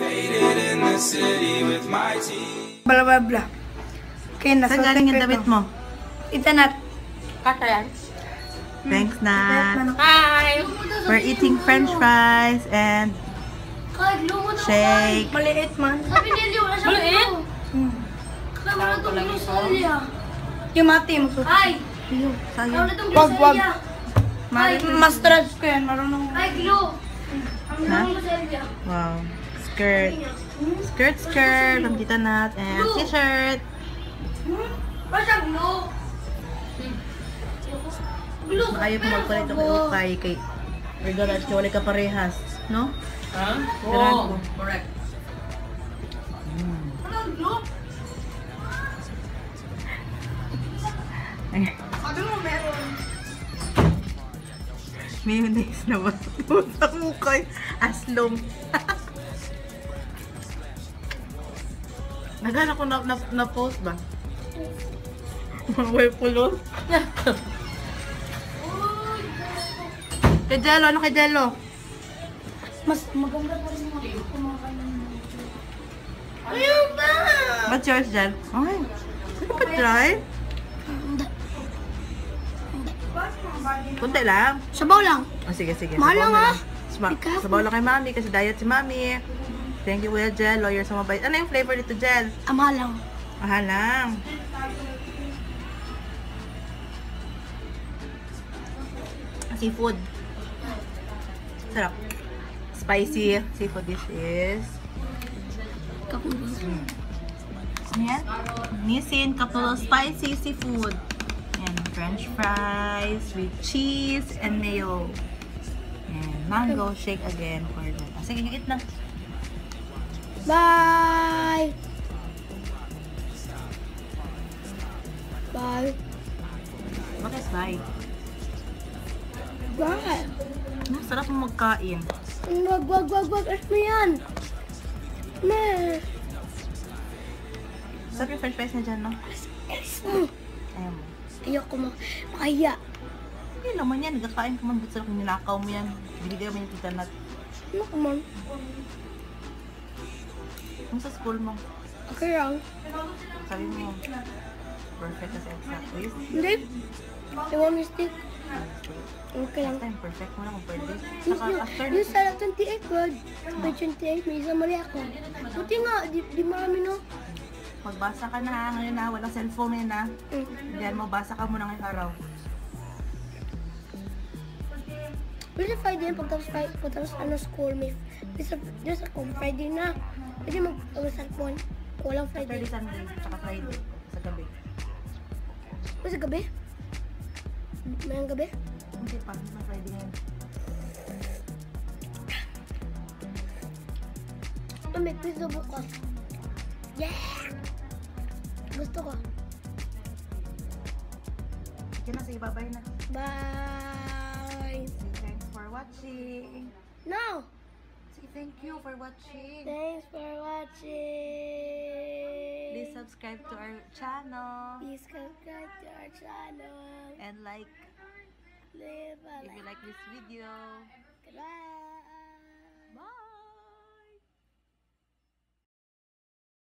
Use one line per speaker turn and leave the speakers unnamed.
Faded in the city with my team.
Bla bla bla. Okay, nasa
Saan galing yung damit mo?
Itanat.
Kata yan.
Thanks, Nat.
Hi!
We're eating french fries and shake.
Maliit man.
Sabi ni Leo, nasa
Maliit?
Kaya wala itong groceria.
Yung mati mo.
Ay!
Sayang.
Wala itong
Wag, wag.
groceria.
Mas stress ko yan. Marunong.
Ay, Glo! Ang
Ha?
daming groceria.
Wow. Skirt. Skirt. Ang kita Nat. And t-shirt.
Wala siya, Glo! Glo,
Ayaw po magpalit ako ukay kay Regalas ka wala ka parehas. No?
Ha?
Oo,
correct.
Ano, Glo?
Ay.
Sabi mo meron.
Mayonnaise na ba? Sa mukay. Aslong. Naghanap ko na post ba? May pulot. Kay Jello, ano kay Jello?
Mas maganda pa rin mga kumakain.
Ayun ba?
What's yours, Jel? Ay, sige pa try. Kunti lang.
Sabaw lang.
Oh, sige, sige.
Mahal
Sabaw
lang,
na
ah.
lang. Sabaw lang kay Mami kasi diet si Mami. Thank you, Kuya Jel. Lawyer sa mabait. Ano yung flavor dito, Jel?
Mahal lang.
Mahal lang. Seafood. Sarap. Spicy seafood dish is... Ano yan? Nissin Capolo Spicy Seafood. And french fries with cheese and mayo. And mango shake again for that. Ah, sige, gigit na.
Bye! Bye.
What is bye?
Bye.
Sarap mo magkain.
Wag, wag, wag, wag. Ano mo yan? Me.
Sarap yung french fries na dyan, no? Ayaw mo.
Ayoko makahiya.
Hindi naman yan. Nagkakain ka man. Sarap kung ninakaw mo yan. Binigay mo yung tita Nat.
Ano ka man?
Kung sa school mo,
Okay lang.
sabi mo, perfect as exact ways.
Hindi. I want to stick. Okay lang.
Next time, perfect mo na kung pwede.
Yung,
Saka after
yung sa 28 word. May 28, may isa mali ako. Buti nga, di marami no.
magbasa ka na ha. Ngayon na, walang cellphone ngayon na. Diyan mo, basa ka muna ngayong araw.
Pwede Friday yan, pagtapos ano school, there's a Friday na. Pwede mag-cellphone. Walang Friday.
Saturday, Sunday, tsaka Friday. Sa gabi.
Sa gabi? May ang gabi?
Hindi pa, hindi na Friday ngayon.
May quiz na bukas. Yeah! Gusto ko.
Sige na, sige, bye-bye na.
Bye!
Say thanks for watching.
No!
Say thank you for watching.
Thanks for watching!
Please subscribe to our channel.
Please subscribe to our channel.
And like
Leave a
if you like this video.
Goodbye!
Bye!